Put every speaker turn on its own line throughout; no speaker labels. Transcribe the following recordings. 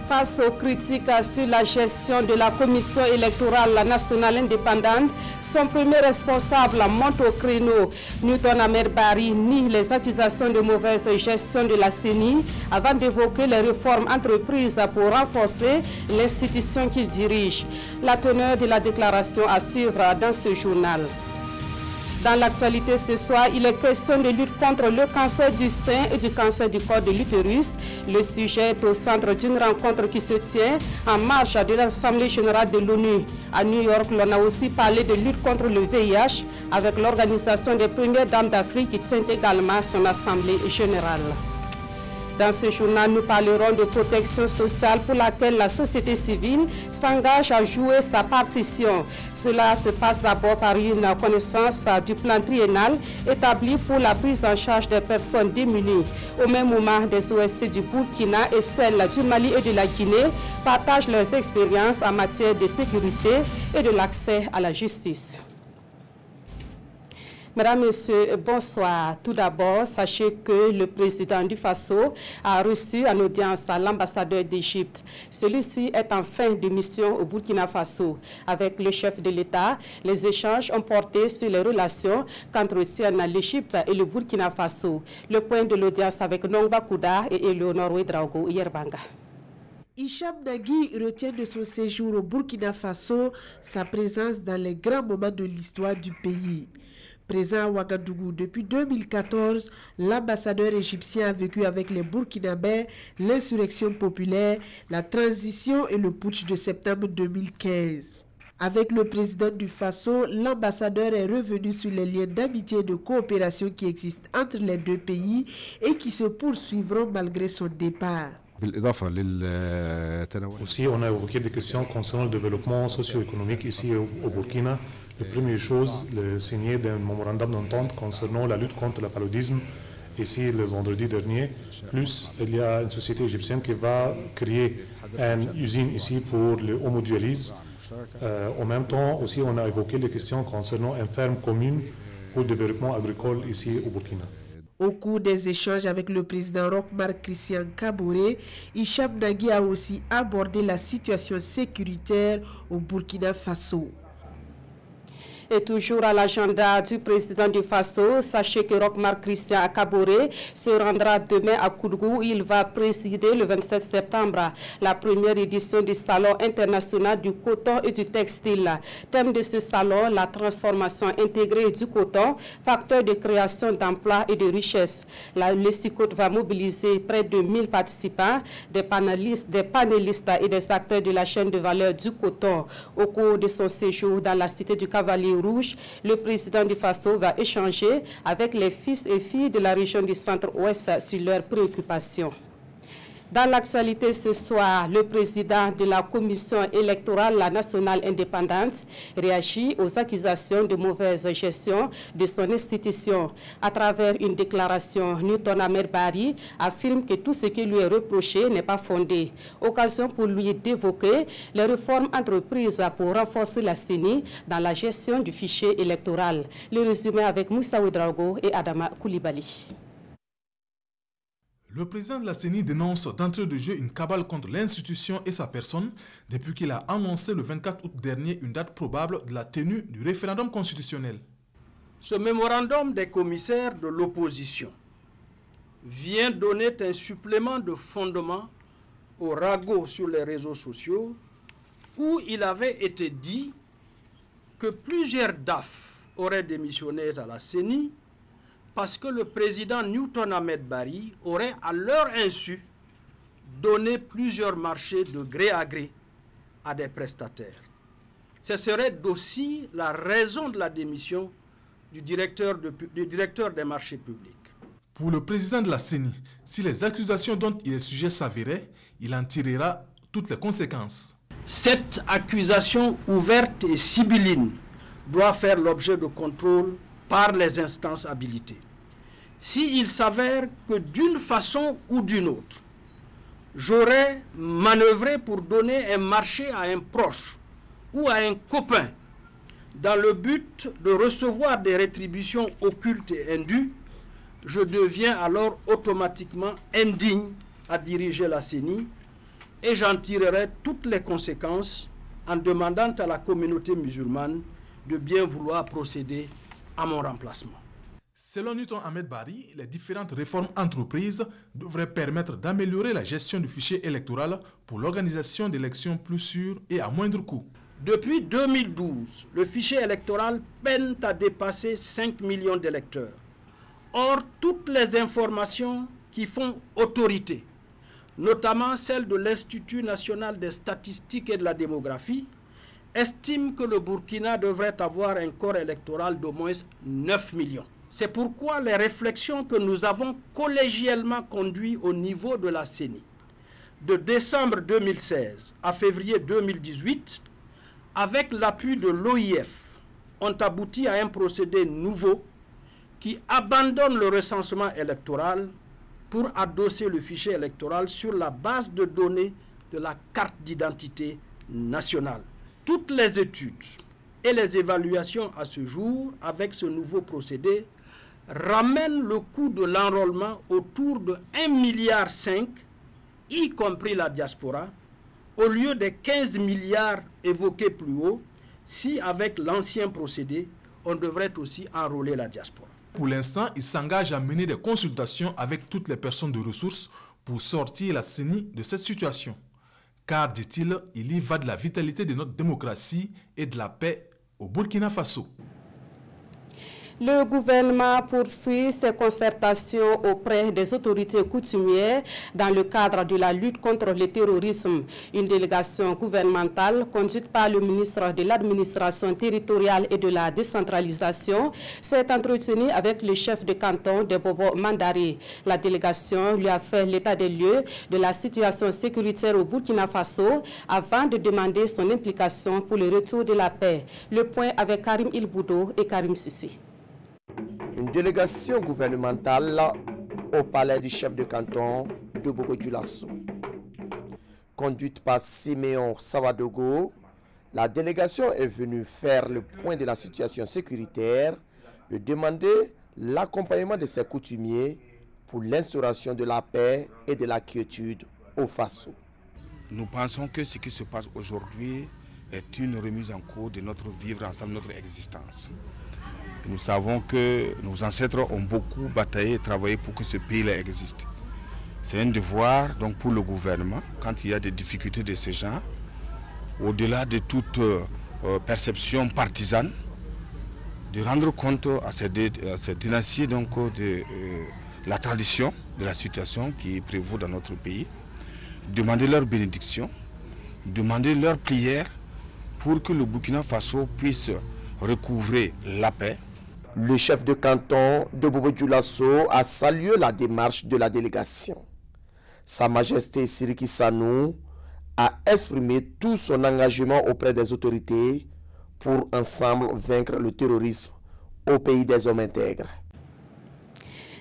Face aux critiques sur la gestion de la Commission électorale nationale indépendante, son premier responsable monte au créneau. Newton Ahmed Bari nie les accusations de mauvaise gestion de la CENI avant d'évoquer les réformes entreprises pour renforcer l'institution qu'il dirige. La teneur de la déclaration à suivre dans ce journal. Dans l'actualité ce soir, il est question de lutte contre le cancer du sein et du cancer du col de l'utérus. Le sujet est au centre d'une rencontre qui se tient en marge de l'Assemblée générale de l'ONU. À New York, l'on a aussi parlé de lutte contre le VIH avec l'organisation des premières dames d'Afrique qui tient également son Assemblée générale. Dans ce journal, nous parlerons de protection sociale pour laquelle la société civile s'engage à jouer sa partition. Cela se passe d'abord par une connaissance du plan triennal établi pour la prise en charge des personnes démunies. Au même moment, des OSC du Burkina et celles du Mali et de la Guinée partagent leurs expériences en matière de sécurité et de l'accès à la justice. Mesdames, Messieurs, bonsoir. Tout d'abord, sachez que le président du Faso a reçu en audience l'ambassadeur d'Égypte. Celui-ci est en fin de mission au Burkina Faso. Avec le chef de l'État, les échanges ont porté sur les relations qu'entretiennent l'Égypte et le Burkina Faso. Le point de l'audience avec Nongba Kouda et Eleonore Ouedraogo Yerbanga.
Hicham Nagui retient de son séjour au Burkina Faso sa présence dans les grands moments de l'histoire du pays. Présent à Ouagadougou depuis 2014, l'ambassadeur égyptien a vécu avec les Burkinabés l'insurrection populaire, la transition et le putsch de septembre 2015. Avec le président du Faso, l'ambassadeur est revenu sur les liens d'amitié et de coopération qui existent entre les deux pays et qui se poursuivront malgré son départ.
Aussi, on a évoqué des questions concernant le développement socio-économique ici au Burkina. La première chose, le signer d'un mémorandum d'entente concernant la lutte contre le paludisme, ici le vendredi dernier. Plus, il y a une société égyptienne qui va créer une usine ici pour le homodialyse. En même temps, aussi, on a évoqué les questions concernant une ferme commune pour le développement agricole ici au Burkina.
Au cours des échanges avec le président Roch-Marc Christian Kaboré, Hicham Nagui a aussi abordé la situation sécuritaire au Burkina Faso.
Et toujours à l'agenda du président du Faso, sachez que Roch-Marc Christian Kaboré se rendra demain à Kourgou. Il va présider le 27 septembre la première édition du Salon international du coton et du textile. Thème de ce salon, la transformation intégrée du coton, facteur de création d'emplois et de richesse. Le SICOT va mobiliser près de 1000 participants, des panélistes et des acteurs de la chaîne de valeur du coton. Au cours de son séjour dans la cité du Cavalier Rouge, le président du Faso va échanger avec les fils et filles de la région du centre-ouest sur leurs préoccupations. Dans l'actualité ce soir, le président de la Commission électorale nationale indépendante réagit aux accusations de mauvaise gestion de son institution. À travers une déclaration, Newton Ahmed Bari affirme que tout ce qui lui est reproché n'est pas fondé. Occasion pour lui d'évoquer les réformes entreprises pour renforcer la CENI dans la gestion du fichier électoral. Le résumé avec Moussa Ouedraogo et Adama Koulibaly.
Le président de la CENI dénonce d'entrée de jeu une cabale contre l'institution et sa personne depuis qu'il a annoncé le 24 août dernier une date probable de la tenue du référendum constitutionnel.
Ce mémorandum des commissaires de l'opposition vient donner un supplément de fondement au ragot sur les réseaux sociaux où il avait été dit que plusieurs DAF auraient démissionné à la CENI parce que le président Newton Ahmed Bari aurait, à leur insu, donné plusieurs marchés de gré à gré à des prestataires. Ce serait aussi la raison de la démission du directeur des marchés publics.
Pour le président de la CENI, si les accusations dont il est sujet s'avéraient, il en tirera toutes les conséquences.
Cette accusation ouverte et sibylline doit faire l'objet de contrôle par les instances habilitées. S'il s'avère que d'une façon ou d'une autre, j'aurais manœuvré pour donner un marché à un proche ou à un copain dans le but de recevoir des rétributions occultes et indues, je deviens alors automatiquement indigne à diriger la CENI et j'en tirerai toutes les conséquences en demandant à la communauté musulmane de bien vouloir procéder à mon remplacement.
Selon Newton Ahmed Bari, les différentes réformes entreprises devraient permettre d'améliorer la gestion du fichier électoral pour l'organisation d'élections plus sûres et à moindre coût.
Depuis 2012, le fichier électoral peine à dépasser 5 millions d'électeurs. Or, toutes les informations qui font autorité, notamment celles de l'Institut national des statistiques et de la démographie, estiment que le Burkina devrait avoir un corps électoral d'au moins 9 millions. C'est pourquoi les réflexions que nous avons collégialement conduites au niveau de la CENI, de décembre 2016 à février 2018, avec l'appui de l'OIF, ont abouti à un procédé nouveau qui abandonne le recensement électoral pour adosser le fichier électoral sur la base de données de la carte d'identité nationale. Toutes les études et les évaluations à ce jour avec ce nouveau procédé ramènent le coût de l'enrôlement autour de 1,5 milliard, y compris la diaspora, au lieu des 15 milliards évoqués plus haut, si avec l'ancien procédé, on devrait aussi enrôler la diaspora.
Pour l'instant, il s'engage à mener des consultations avec toutes les personnes de ressources pour sortir la CENI de cette situation. Car, dit-il, il y va de la vitalité de notre démocratie et de la paix au Burkina Faso.
Le gouvernement poursuit ses concertations auprès des autorités coutumières dans le cadre de la lutte contre le terrorisme. Une délégation gouvernementale conduite par le ministre de l'Administration territoriale et de la décentralisation s'est entretenue avec le chef de canton de Bobo Mandari. La délégation lui a fait l'état des lieux de la situation sécuritaire au Burkina Faso avant de demander son implication pour le retour de la paix. Le point avec Karim Ilboudo et Karim Sissi.
Une délégation gouvernementale au palais du chef de canton de Bobo-Dioulasso. Conduite par Siméon Savadogo, la délégation est venue faire le point de la situation sécuritaire et demander l'accompagnement de ses coutumiers pour l'instauration de la paix et de la quiétude au Faso.
Nous pensons que ce qui se passe aujourd'hui est une remise en cause de notre vivre ensemble, notre existence. Nous savons que nos ancêtres ont beaucoup bataillé et travaillé pour que ce pays-là existe. C'est un devoir donc pour le gouvernement, quand il y a des difficultés de ce genre, au-delà de toute perception partisane, de rendre compte à ces dynasties donc, de la tradition, de la situation qui prévaut dans notre pays, demander leur bénédiction, demander leur prière pour que le Burkina Faso puisse recouvrer la paix.
Le chef de canton de Bobo-Dioulasso a salué la démarche de la délégation. Sa Majesté Siriki Sanou a exprimé tout son engagement auprès des autorités pour ensemble vaincre le terrorisme au pays des hommes intègres.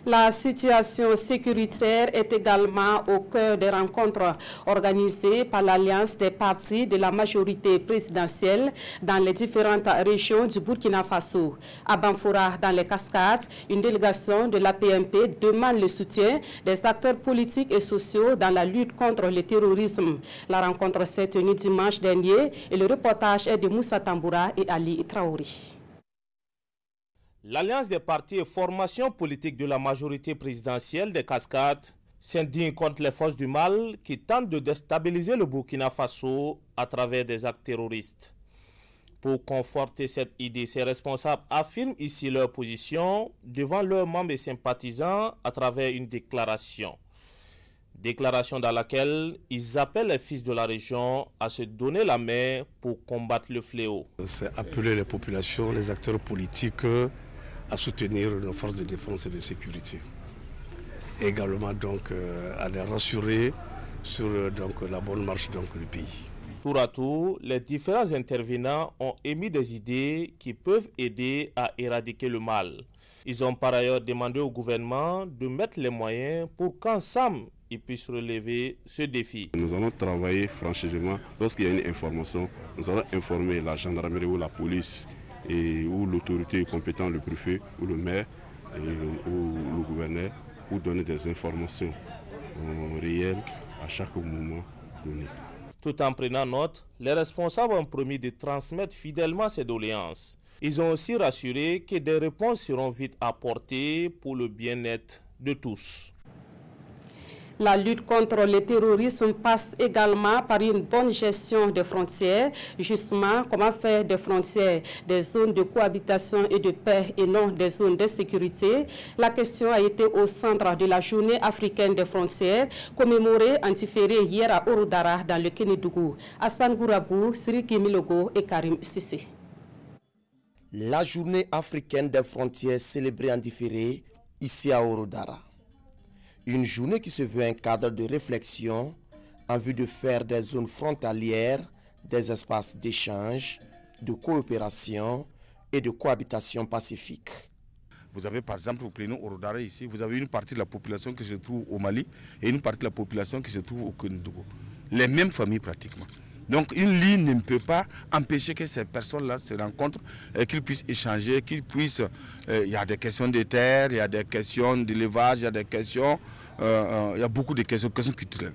La situation sécuritaire est également au cœur des rencontres organisées par l'Alliance des partis de la majorité présidentielle dans les différentes régions du Burkina Faso. À Banfoura, dans les Cascades, une délégation de l'APMP demande le soutien des acteurs politiques et sociaux dans la lutte contre le terrorisme. La rencontre s'est tenue dimanche dernier et le reportage est de Moussa Tamboura et Ali Traori.
L'Alliance des partis et formations politiques de la majorité présidentielle des Cascades s'indigne contre les forces du mal qui tentent de déstabiliser le Burkina Faso à travers des actes terroristes. Pour conforter cette idée, ces responsables affirment ici leur position devant leurs membres et sympathisants à travers une déclaration. Déclaration dans laquelle ils appellent les fils de la région à se donner la main pour combattre le fléau.
C'est appeler les populations, les acteurs politiques à soutenir nos forces de défense et de sécurité. Et également donc à les rassurer sur la bonne marche du pays.
Tour à tour, les différents intervenants ont émis des idées qui peuvent aider à éradiquer le mal. Ils ont par ailleurs demandé au gouvernement de mettre les moyens pour qu'ensemble ils puissent relever ce défi.
Nous allons travailler franchement. Lorsqu'il y a une information, nous allons informer la gendarmerie ou la police ou l'autorité compétente, le préfet ou le maire ou le gouverneur, pour donner des informations réelles à chaque moment données.
Tout en prenant note, les responsables ont promis de transmettre fidèlement ces doléances. Ils ont aussi rassuré que des réponses seront vite apportées pour le bien-être de tous.
La lutte contre le terrorisme passe également par une bonne gestion des frontières. Justement, comment faire des frontières des zones de cohabitation et de paix et non des zones d'insécurité? La question a été au centre de la journée africaine des frontières, commémorée en différé hier à Orodara dans le Kénédougou. Hassan Gourabou, Siriki Milogo et Karim Sissé.
La journée africaine des frontières célébrée en différé ici à Orodara. Une journée qui se veut un cadre de réflexion en vue de faire des zones frontalières des espaces d'échange, de coopération et de cohabitation pacifique.
Vous avez par exemple, vous prenez Orodara ici, vous avez une partie de la population qui se trouve au Mali et une partie de la population qui se trouve au Kénédougou. Les mêmes familles pratiquement. Donc une ligne ne peut pas empêcher que ces personnes-là se rencontrent, qu'ils puissent échanger, qu'ils puissent... il y a des questions de terre, il y a des questions d'élevage, il y a des questions... il y a beaucoup de questions culturelles.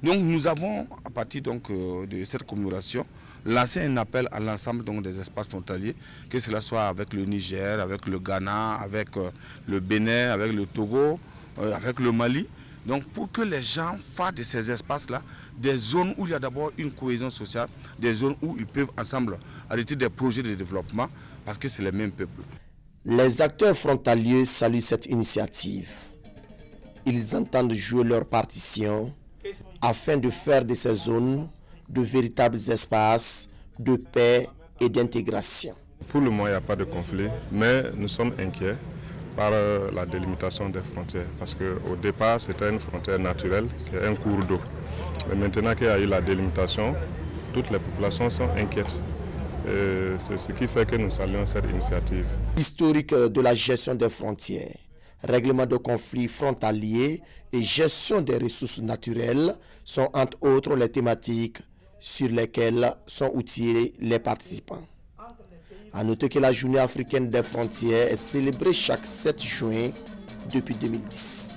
Donc nous avons, à partir donc, de cette commémoration, lancé un appel à l'ensemble des espaces frontaliers, que cela soit avec le Niger, avec le Ghana, avec le Bénin, avec le Togo, avec le Mali. Donc pour que les gens fassent de ces espaces-là des zones où il y a d'abord une cohésion sociale, des zones où ils peuvent ensemble arrêter des projets de développement parce que c'est les mêmes peuples.
Les acteurs frontaliers saluent cette initiative. Ils entendent jouer leur partition afin de faire de ces zones de véritables espaces de paix et d'intégration.
Pour le moment, il n'y a pas de conflit, mais nous sommes inquiets par la délimitation des frontières. Parce qu'au départ, c'était une frontière naturelle, qui est un cours d'eau. Mais maintenant qu'il y a eu la délimitation, toutes les populations sont inquiètes. C'est ce qui fait que nous saluons cette initiative.
Historique de la gestion des frontières, règlement de conflits frontaliers et gestion des ressources naturelles sont entre autres les thématiques sur lesquelles sont outillés les participants. A noter que la journée africaine des frontières est célébrée chaque 7 juin depuis 2010.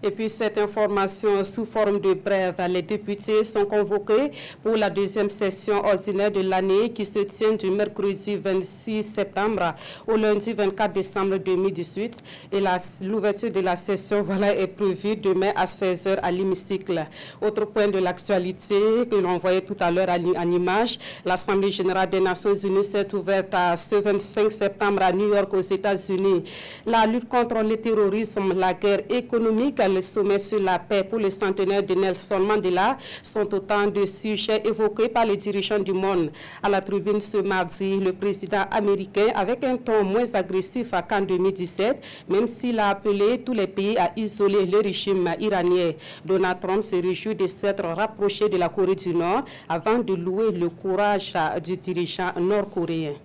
Et puis cette information sous forme de brève, les députés sont convoqués pour la deuxième session ordinaire de l'année qui se tient du mercredi 26 septembre au lundi 24 décembre 2018. Et l'ouverture de la session est prévue demain à 16h à l'hémicycle. Autre point de l'actualité que l'on voyait tout à l'heure en image, l'Assemblée générale des Nations unies s'est ouverte ce 25 septembre à New York aux États-Unis. La lutte contre le terrorisme, la guerre économique, le sommet sur la paix pour le centenaire de Nelson Mandela sont autant de sujets évoqués par les dirigeants du monde. À la tribune ce mardi, le président américain, avec un ton moins agressif qu'en 2017, même s'il a appelé tous les pays à isoler le régime iranien. Donald Trump se réjouit de s'être rapproché de la Corée du Nord avant de louer le courage du dirigeant nord-coréen.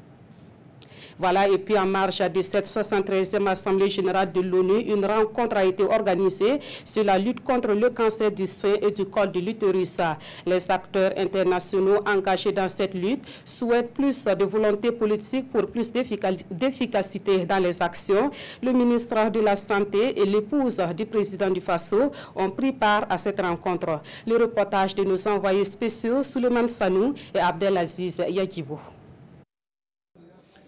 Voilà, et puis en marge de cette 73e Assemblée générale de l'ONU, une rencontre a été organisée sur la lutte contre le cancer du sein et du col de l'utérus. Les acteurs internationaux engagés dans cette lutte souhaitent plus de volonté politique pour plus d'efficacité dans les actions. Le ministre de la Santé et l'épouse du président du Faso ont pris part à cette rencontre. Le reportage de nos envoyés spéciaux Souleymane Sanou et Abdelaziz Yagibou.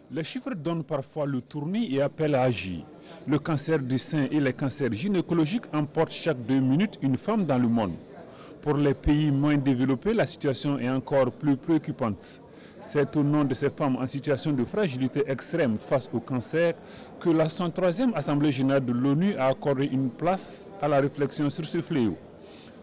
Les chiffres donnent parfois le tournis et appellent à agir. Le cancer du sein et les cancers gynécologiques emportent chaque 2 minutes une femme dans le monde. Pour les pays moins développés, la situation est encore plus préoccupante. C'est au nom de ces femmes en situation de fragilité extrême face au cancer que la 103e Assemblée générale de l'ONU a accordé une place à la réflexion sur ce fléau.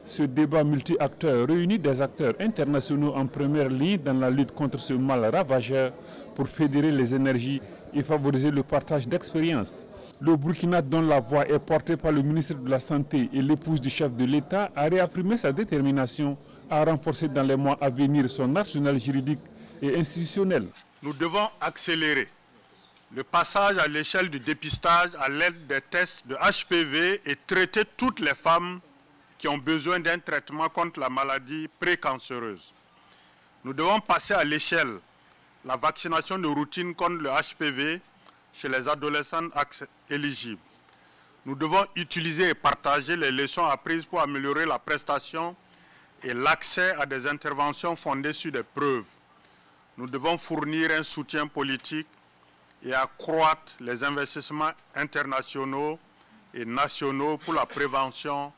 Ce débat multi-acteurs réunit des acteurs internationaux en première ligne dans la lutte contre ce mal ravageur pour fédérer les énergies et favoriser le partage d'expériences. Le Burkina, dont la voix est portée par le ministre de la Santé et l'épouse du chef de l'État, a réaffirmé sa détermination à renforcer dans les mois à venir son arsenal juridique et institutionnel.
Nous devons accélérer le passage à l'échelle du dépistage à l'aide des tests de HPV et traiter toutes les femmes qui ont besoin d'un traitement contre la maladie précancéreuse. Nous devons passer à l'échelle la vaccination de routine contre le HPV chez les adolescents éligibles. Nous devons utiliser et partager les leçons apprises pour améliorer la prestation et l'accès à des interventions fondées sur des preuves. Nous devons fournir un soutien politique et accroître les investissements internationaux et nationaux pour la prévention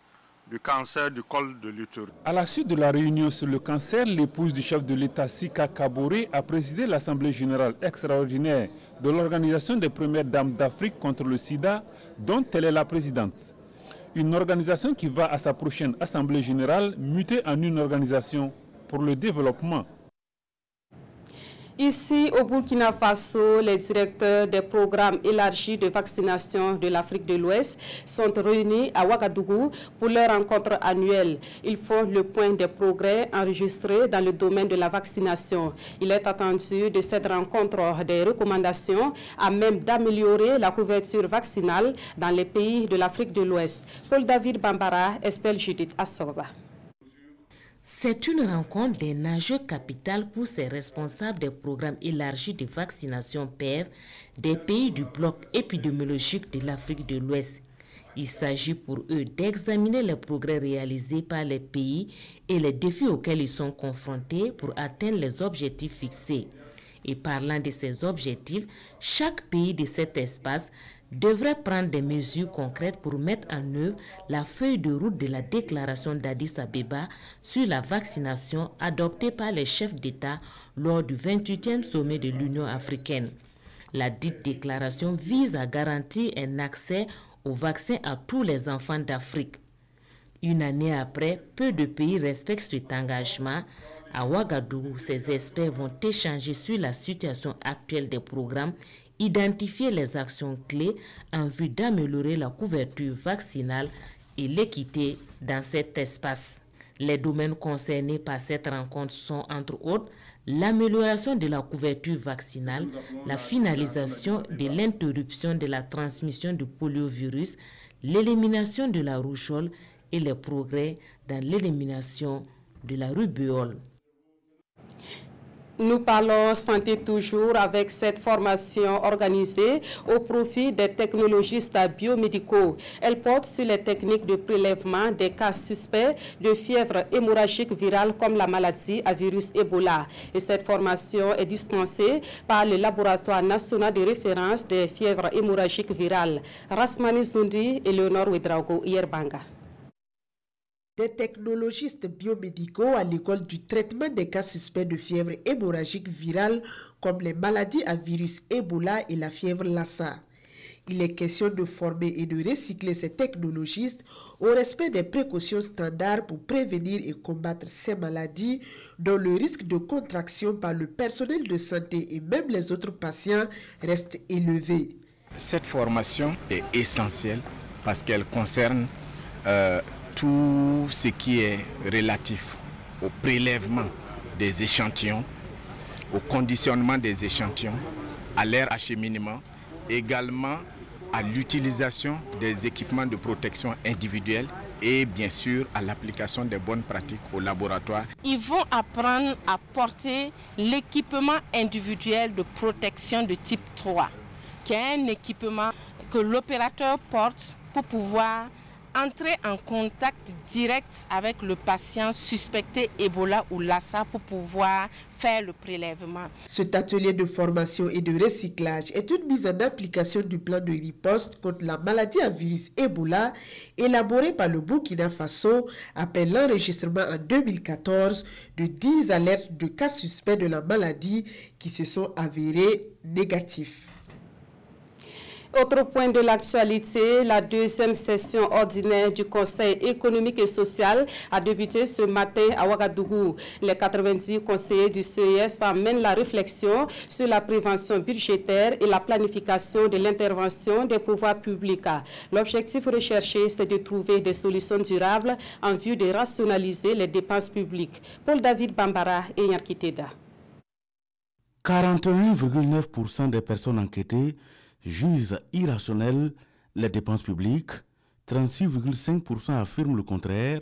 du cancer du col de l'utérus.
À la suite de la réunion sur le cancer, l'épouse du chef de l'État, Sika Kaboré, a présidé l'Assemblée générale extraordinaire de l'Organisation des premières dames d'Afrique contre le sida, dont elle est la présidente. Une organisation qui va à sa prochaine Assemblée générale muter en une organisation pour le développement.
Ici, au Burkina Faso, les directeurs des programmes élargis de vaccination de l'Afrique de l'Ouest sont réunis à Ouagadougou pour leur rencontre annuelle. Ils font le point des progrès enregistrés dans le domaine de la vaccination. Il est attendu de cette rencontre des recommandations à même d'améliorer la couverture vaccinale dans les pays de l'Afrique de l'Ouest. Paul-David Bambara, Estelle Judith Assoba.
C'est une rencontre des enjeux capitaux pour ces responsables des programmes élargis de vaccination PEV des pays du bloc épidémiologique de l'Afrique de l'Ouest. Il s'agit pour eux d'examiner les progrès réalisés par les pays et les défis auxquels ils sont confrontés pour atteindre les objectifs fixés. Et parlant de ces objectifs, chaque pays de cet espace devrait prendre des mesures concrètes pour mettre en œuvre la feuille de route de la déclaration d'Addis Abeba sur la vaccination adoptée par les chefs d'État lors du 28e sommet de l'Union africaine. La dite déclaration vise à garantir un accès au vaccin à tous les enfants d'Afrique. Une année après, peu de pays respectent cet engagement. À Ouagadougou, ces experts vont échanger sur la situation actuelle des programmes, identifier les actions clés en vue d'améliorer la couverture vaccinale et l'équité dans cet espace. Les domaines concernés par cette rencontre sont, entre autres, l'amélioration de la couverture vaccinale, la finalisation de l'interruption de la transmission du poliovirus, l'élimination de la rougeole et les progrès dans l'élimination de la rubéole.
Nous parlons santé toujours avec cette formation organisée au profit des technologistes biomédicaux. Elle porte sur les techniques de prélèvement des cas suspects de fièvre hémorragique virale comme la maladie à virus Ebola. Et cette formation est dispensée par le Laboratoire national de référence des fièvres hémorragiques virales. Rasmani Zundi et Léonore Ouedraogo Yerbanga.
Des technologistes biomédicaux à l'école du traitement des cas suspects de fièvre hémorragique virale comme les maladies à virus Ebola et la fièvre Lassa. Il est question de former et de recycler ces technologistes au respect des précautions standards pour prévenir et combattre ces maladies dont le risque de contraction par le personnel de santé et même les autres patients reste élevé.
Cette formation est essentielle parce qu'elle concerne tout ce qui est relatif au prélèvement des échantillons, au conditionnement des échantillons, à leur acheminement, également à l'utilisation des équipements de protection individuelle et bien sûr à l'application des bonnes pratiques au laboratoire.
Ils vont apprendre à porter l'équipement individuel de protection de type 3, qui est un équipement que l'opérateur porte pour pouvoir entrer en contact direct avec le patient suspecté Ebola ou Lassa pour pouvoir faire le prélèvement.
Cet atelier de formation et de recyclage est une mise en application du plan de riposte contre la maladie à virus Ebola élaboré par le Burkina Faso après l'enregistrement en 2014 de 10 alertes de cas suspects de la maladie qui se sont avérés négatifs.
Autre point de l'actualité, la deuxième session ordinaire du Conseil économique et social a débuté ce matin à Ouagadougou. Les 90 conseillers du CES amènent la réflexion sur la prévention budgétaire et la planification de l'intervention des pouvoirs publics. L'objectif recherché, c'est de trouver des solutions durables en vue de rationaliser les dépenses publiques. Paul-David Bambara et Yarkiteda.
41,9% des personnes enquêtées jugent irrationnelles les dépenses publiques, 36,5% affirment le contraire,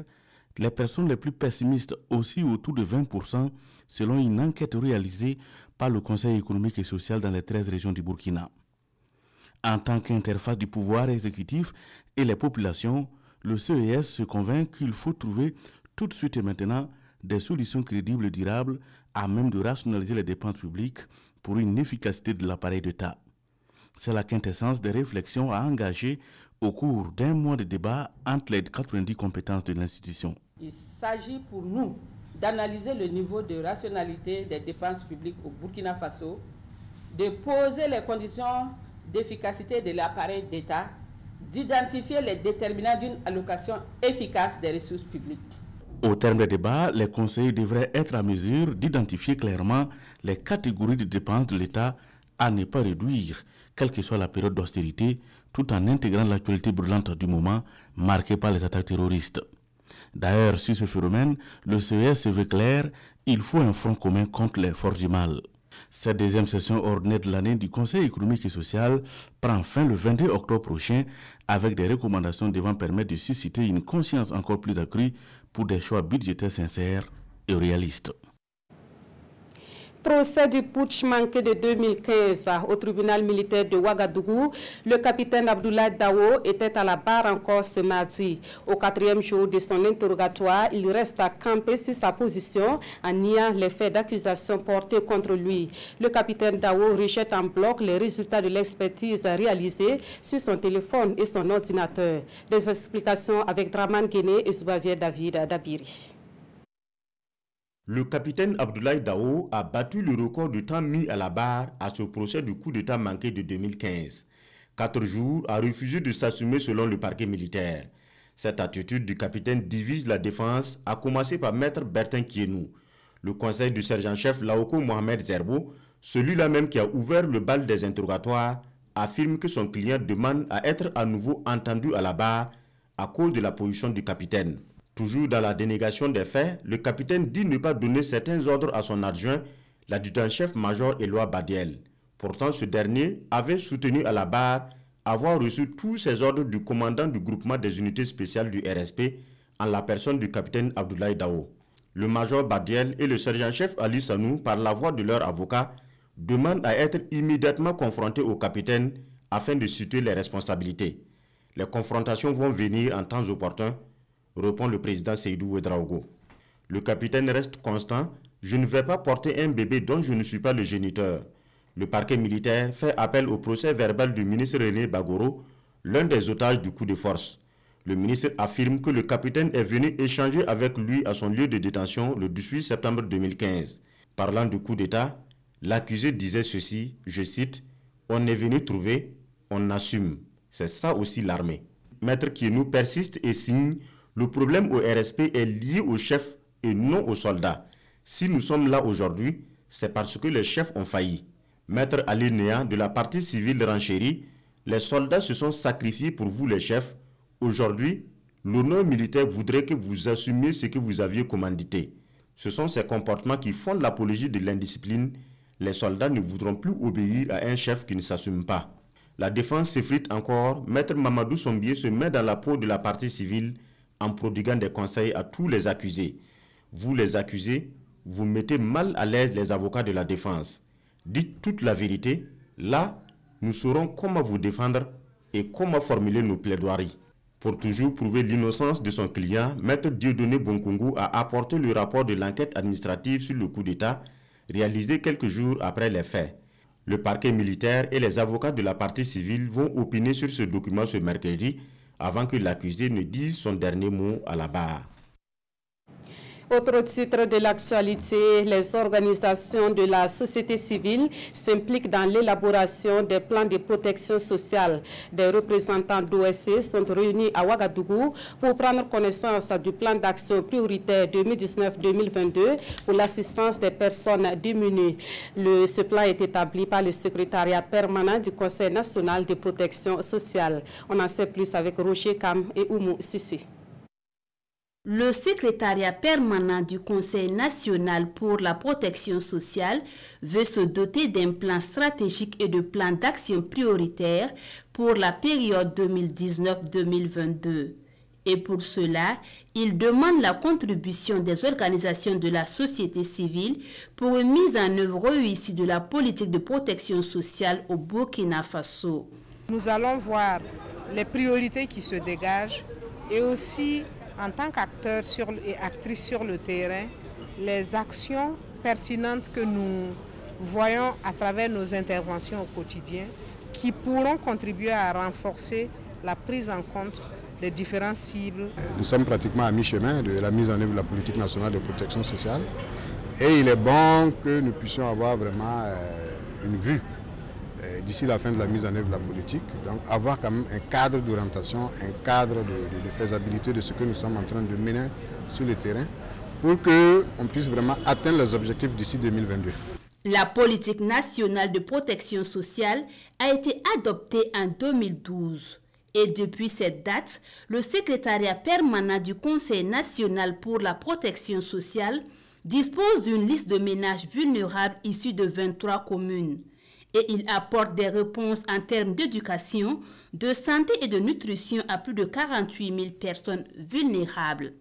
les personnes les plus pessimistes aussi autour de 20% selon une enquête réalisée par le Conseil économique et social dans les 13 régions du Burkina. En tant qu'interface du pouvoir exécutif et les populations, le CES se convainc qu'il faut trouver tout de suite et maintenant des solutions crédibles et durables à même de rationaliser les dépenses publiques pour une efficacité de l'appareil d'État. C'est la quintessence des réflexions à engager au cours d'un mois de débat entre les 90 compétences de l'institution.
Il s'agit pour nous d'analyser le niveau de rationalité des dépenses publiques au Burkina Faso, de poser les conditions d'efficacité de l'appareil d'État, d'identifier les déterminants d'une allocation efficace des ressources publiques.
Au terme des débats, les conseillers devraient être à mesure d'identifier clairement les catégories de dépenses de l'État à ne pas réduire, quelle que soit la période d'austérité, tout en intégrant l'actualité brûlante du moment marquée par les attaques terroristes. D'ailleurs, sur ce phénomène, le CES se veut clair, il faut un front commun contre les forces du mal. Cette deuxième session ordinaire de l'année du Conseil économique et social prend fin le 22 octobre prochain avec des recommandations devant permettre de susciter une conscience encore plus accrue pour des choix budgétaires sincères et réalistes.
Procès du putsch manqué de 2015 au tribunal militaire de Ouagadougou, le capitaine Abdoulaye Dawo était à la barre encore ce mardi. Au 4e jour de son interrogatoire, il reste à camper sur sa position en niant les faits d'accusation portés contre lui. Le capitaine Dawo rejette en bloc les résultats de l'expertise réalisée sur son téléphone et son ordinateur. Des explications avec Draman Guéné et Zoubavier David Dabiri.
Le capitaine Abdoulaye Dawo a battu le record de temps mis à la barre à ce procès du coup d'État manqué de 2015. 4 jours a refusé de s'assumer selon le parquet militaire. Cette attitude du capitaine divise la défense, à commencer par maître Bertin Kienou. Le conseil du sergent-chef Laoko Mohamed Zerbo, celui-là même qui a ouvert le bal des interrogatoires, affirme que son client demande à être à nouveau entendu à la barre à cause de la position du capitaine. Toujours dans la dénégation des faits, le capitaine dit ne pas donner certains ordres à son adjoint, l'adjudant-chef-major Éloi Badiel. Pourtant, ce dernier avait soutenu à la barre avoir reçu tous ces ordres du commandant du groupement des unités spéciales du RSP en la personne du capitaine Abdoulaye Dawo. Le major Badiel et le sergent-chef Ali Sanou, par la voix de leur avocat, demandent à être immédiatement confrontés au capitaine afin de situer les responsabilités. Les confrontations vont venir en temps opportun, répond le président Seydou Ouedraogo. Le capitaine reste constant. Je ne vais pas porter un bébé dont je ne suis pas le géniteur. Le parquet militaire fait appel au procès verbal du ministre René Bagoro, l'un des otages du coup de force. Le ministre affirme que le capitaine est venu échanger avec lui à son lieu de détention le 18 septembre 2015. Parlant du coup d'État, l'accusé disait ceci, je cite, « On est venu trouver, on assume. C'est ça aussi l'armée. » Maître Kienou persiste et signe. Le problème au RSP est lié aux chefs et non aux soldats. Si nous sommes là aujourd'hui, c'est parce que les chefs ont failli. Maître Ali Néa de la partie civile renchérit, les soldats se sont sacrifiés pour vous les chefs. Aujourd'hui, l'honneur militaire voudrait que vous assumiez ce que vous aviez commandité. Ce sont ces comportements qui font l'apologie de l'indiscipline. Les soldats ne voudront plus obéir à un chef qui ne s'assume pas. La défense s'effrite encore. Maître Mamadou Sombié se met dans la peau de la partie civile en prodiguant des conseils à tous les accusés. Vous les accusés, vous mettez mal à l'aise les avocats de la défense. Dites toute la vérité, là, nous saurons comment vous défendre et comment formuler nos plaidoiries. Pour toujours prouver l'innocence de son client, Maître Dieudonné Bonkongo a apporté le rapport de l'enquête administrative sur le coup d'État, réalisé quelques jours après les faits. Le parquet militaire et les avocats de la partie civile vont opiner sur ce document ce mercredi, avant que l'accusé ne dise son dernier mot à la barre.
Autre titre de l'actualité, les organisations de la société civile s'impliquent dans l'élaboration des plans de protection sociale. Des représentants d'OSC sont réunis à Ouagadougou pour prendre connaissance du plan d'action prioritaire 2019-2022 pour l'assistance des personnes démunies. Ce plan est établi par le secrétariat permanent du Conseil national de protection sociale. On en sait plus avec Roger Kam et Oumou Sissi.
Le secrétariat permanent du Conseil national pour la protection sociale veut se doter d'un plan stratégique et de plans d'action prioritaires pour la période 2019-2022. Et pour cela, il demande la contribution des organisations de la société civile pour une mise en œuvre réussie de la politique de protection sociale au Burkina Faso.
Nous allons voir les priorités qui se dégagent et aussi en tant qu'acteurs et actrices sur le terrain, les actions pertinentes que nous voyons à travers nos interventions au quotidien qui pourront contribuer à renforcer la prise en compte des différentes cibles.
Nous sommes pratiquement à mi-chemin de la mise en œuvre de la politique nationale de protection sociale et il est bon que nous puissions avoir vraiment une vue d'ici la fin de la mise en œuvre de la politique, donc avoir quand même un cadre d'orientation, un cadre de faisabilité de ce que nous sommes en train de mener sur le terrain pour qu'on puisse vraiment atteindre les objectifs d'ici 2022.
La politique nationale de protection sociale a été adoptée en 2012. Et depuis cette date, le secrétariat permanent du Conseil national pour la protection sociale dispose d'une liste de ménages vulnérables issus de 23 communes. Et il apporte des réponses en termes d'éducation, de santé et de nutrition à plus de 48 000 personnes vulnérables.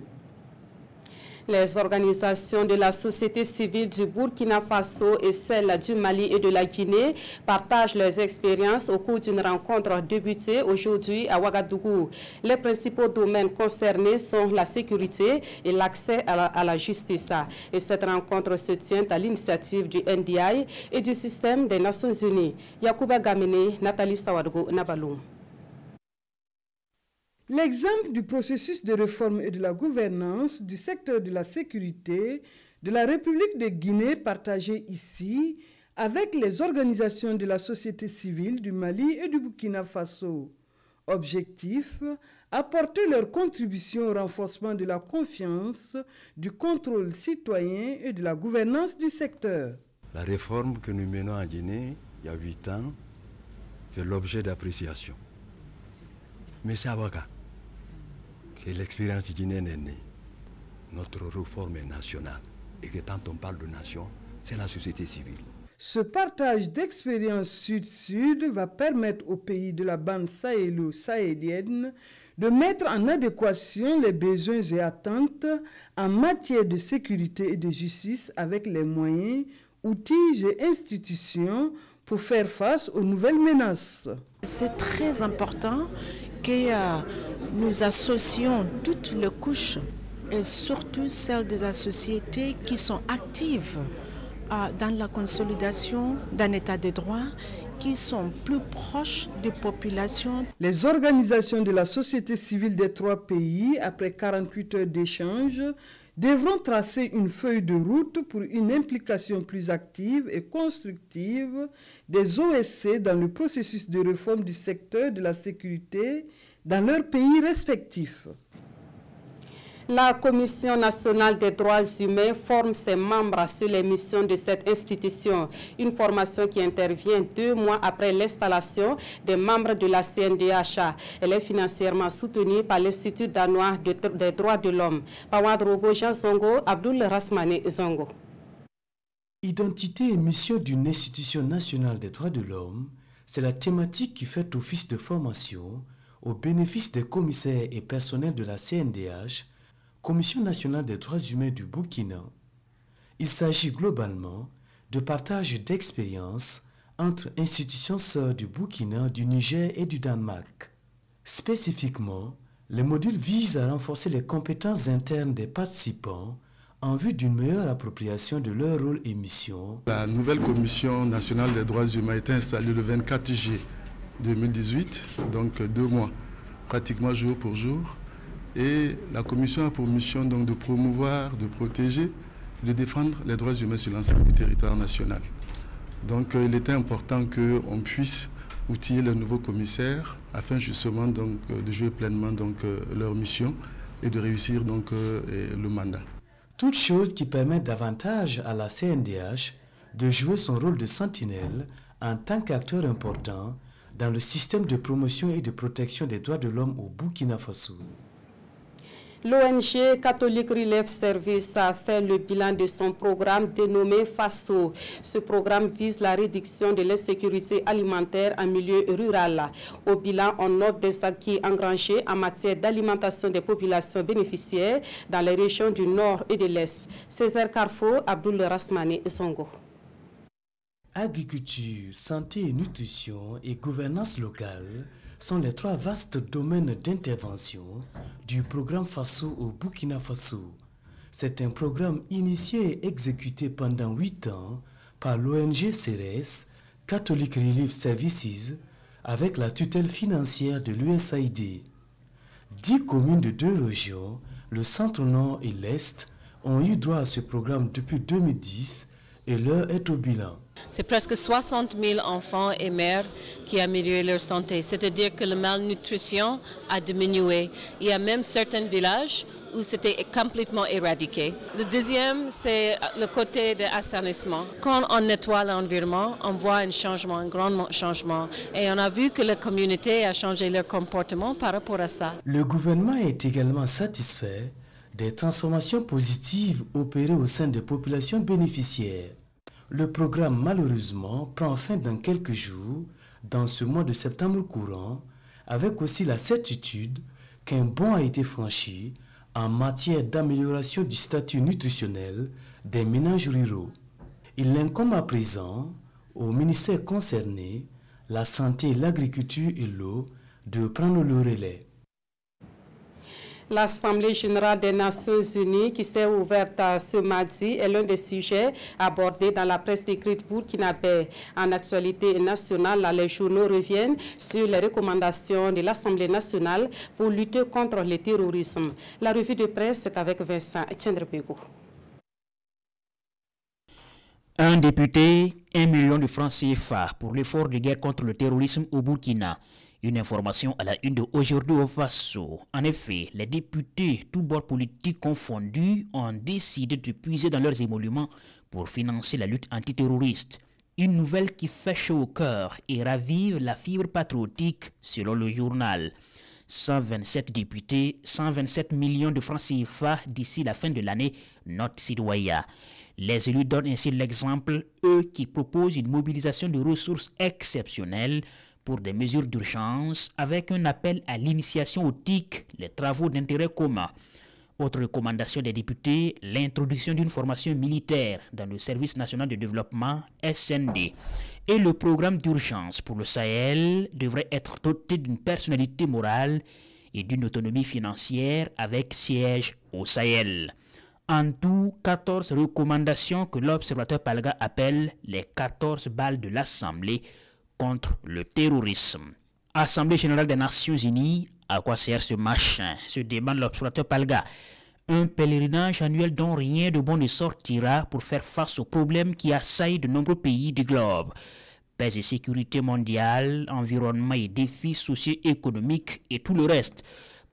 Les organisations de la société civile du Burkina Faso et celles du Mali et de la Guinée partagent leurs expériences au cours d'une rencontre débutée aujourd'hui à Ouagadougou. Les principaux domaines concernés sont la sécurité et l'accès à la justice. Et cette rencontre se tient à l'initiative du NDI et du système des Nations Unies. Yacouba Gamene, Nathalie Sawadgo, Navalou.
L'exemple du processus de réforme et de la gouvernance du secteur de la sécurité de la République de Guinée partagé ici avec les organisations de la société civile du Mali et du Burkina Faso. Objectif, apporter leur contribution au renforcement de la confiance, du contrôle citoyen et de la gouvernance du secteur.
La réforme que nous menons en Guinée il y a 8 ans fait l'objet d'appréciation. Mais c'est à Ouaga que l'expérience guinéenne est née. Notre réforme est nationale et que quand on parle de nation, c'est la société civile.
Ce partage d'expériences sud-sud va permettre aux pays de la bande sahélo-sahélienne de mettre en adéquation les besoins et attentes en matière de sécurité et de justice avec les moyens, outils et institutions pour faire face aux nouvelles menaces.
C'est très important que nous associons toutes les couches et surtout celles de la société qui sont actives dans la consolidation d'un état de droit, qui sont plus proches des populations.
Les organisations de la société civile des 3 pays, après 48 heures d'échange, devront tracer une feuille de route pour une implication plus active et constructive des OSC dans le processus de réforme du secteur de la sécurité dans leurs pays respectifs.
La Commission nationale des droits humains forme ses membres sur les missions de cette institution. Une formation qui intervient 2 mois après l'installation des membres de la CNDH. Elle est financièrement soutenue par l'Institut danois des droits de l'homme. Pawadrogo Jean Zongo, Abdul Rasmane Zongo.
Identité et mission d'une institution nationale des droits de l'homme, c'est la thématique qui fait office de formation au bénéfice des commissaires et personnels de la CNDH, Commission nationale des droits humains du Burkina. Il s'agit globalement de partage d'expériences entre institutions sœurs du Burkina, du Niger et du Danemark. Spécifiquement, le module vise à renforcer les compétences internes des participants en vue d'une meilleure appropriation de leur rôle et mission.
La nouvelle Commission nationale des droits humains a été installée le 24 juillet 2018, donc 2 mois, pratiquement jour pour jour. Et la Commission a pour mission donc de promouvoir, de protéger et de défendre les droits humains sur l'ensemble du territoire national. Donc il était important qu'on puisse outiller le nouveau commissaire afin justement donc, de jouer pleinement donc, leur mission et de réussir donc, le mandat.
Toutes choses qui permettent davantage à la CNDH de jouer son rôle de sentinelle en tant qu'acteur important dans le système de promotion et de protection des droits de l'homme au Burkina Faso.
L'ONG Catholic Relief Service a fait le bilan de son programme dénommé FASO. Ce programme vise la réduction de l'insécurité alimentaire en milieu rural. Au bilan, on note des acquis engrangés en matière d'alimentation des populations bénéficiaires dans les régions du Nord et de l'Est. Césaire Carrefour, Abdul Rasmane Zongo.
Agriculture, santé et nutrition et gouvernance locale sont les 3 vastes domaines d'intervention du programme FASO au Burkina Faso. C'est un programme initié et exécuté pendant 8 ans par l'ONG CERES, Catholic Relief Services, avec la tutelle financière de l'USAID. 10 communes de 2 régions, le centre-nord et l'est, ont eu droit à ce programme depuis 2010 et l'heure est au bilan.
C'est presque 60 000 enfants et mères qui ont amélioré leur santé, c'est-à-dire que la malnutrition a diminué. Il y a même certains villages où c'était complètement éradiqué. Le deuxième, c'est le côté de l'assainissement. Quand on nettoie l'environnement, on voit un changement, un grand changement. Et on a vu que la communauté a changé leur comportement par rapport à ça.
Le gouvernement est également satisfait des transformations positives opérées au sein des populations bénéficiaires. Le programme, malheureusement, prend fin dans quelques jours, dans ce mois de septembre courant, avec aussi la certitude qu'un bond a été franchi en matière d'amélioration du statut nutritionnel des ménages ruraux. Il incombe à présent au ministère concerné, la santé, l'agriculture et l'eau, de prendre le relais.
L'Assemblée générale des Nations unies qui s'est ouverte ce mardi est l'un des sujets abordés dans la presse écrite burkinabé. En actualité nationale, les journaux reviennent sur les recommandations de l'Assemblée nationale pour lutter contre le terrorisme. La revue de presse est avec Vincent Tchendrebego.
Un député, 1 million de francs CFA pour l'effort de guerre contre le terrorisme au Burkina. Une information à la une de aujourd'hui au Faso. En effet, les députés, tous bords politiques confondus, ont décidé de puiser dans leurs émoluments pour financer la lutte antiterroriste. Une nouvelle qui fait chaud au cœur et ravive la fibre patriotique selon le journal. 127 députés, 127 millions de francs CFA d'ici la fin de l'année, note Sidoya. Les élus donnent ainsi l'exemple, eux qui proposent une mobilisation de ressources exceptionnelles pour des mesures d'urgence avec un appel à l'initiation au TIC, les travaux d'intérêt commun. Autre recommandation des députés, l'introduction d'une formation militaire dans le Service national de développement SND. Et le programme d'urgence pour le Sahel devrait être doté d'une personnalité morale et d'une autonomie financière avec siège au Sahel. En tout, 14 recommandations que l'Observateur Palga appelle les 14 balles de l'Assemblée contre le terrorisme. Assemblée générale des Nations unies, à quoi sert ce machin? Se demande l'Observateur Palga. Un pèlerinage annuel dont rien de bon ne sortira pour faire face aux problèmes qui assaillent de nombreux pays du globe. Paix et sécurité mondiale, environnement et défis socio-économiques et tout le reste.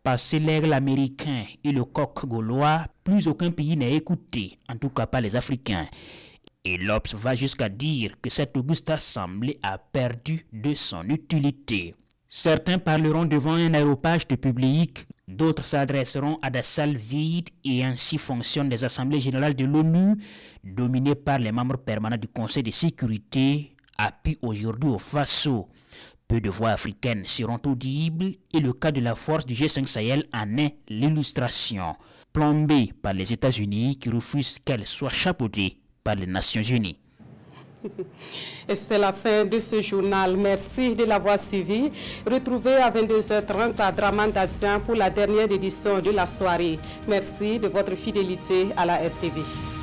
Passé l'aigle américain et le coq gaulois, plus aucun pays n'est écouté, en tout cas pas les Africains. Et l'Obs va jusqu'à dire que cette auguste assemblée a perdu de son utilité. Certains parleront devant un aéropage de public, d'autres s'adresseront à des salles vides et ainsi fonctionnent les assemblées générales de l'ONU, dominées par les membres permanents du Conseil de sécurité, appuyés aujourd'hui au Faso. Peu de voix africaines seront audibles et le cas de la force du G5 Sahel en est l'illustration, plombée par les États-Unis qui refusent qu'elle soit chapeautée par les Nations Unies.
Et c'est la fin de ce journal. Merci de l'avoir suivi. Retrouvez à 22h30 à Draman Dadian pour la dernière édition de la soirée. Merci de votre fidélité à la RTV.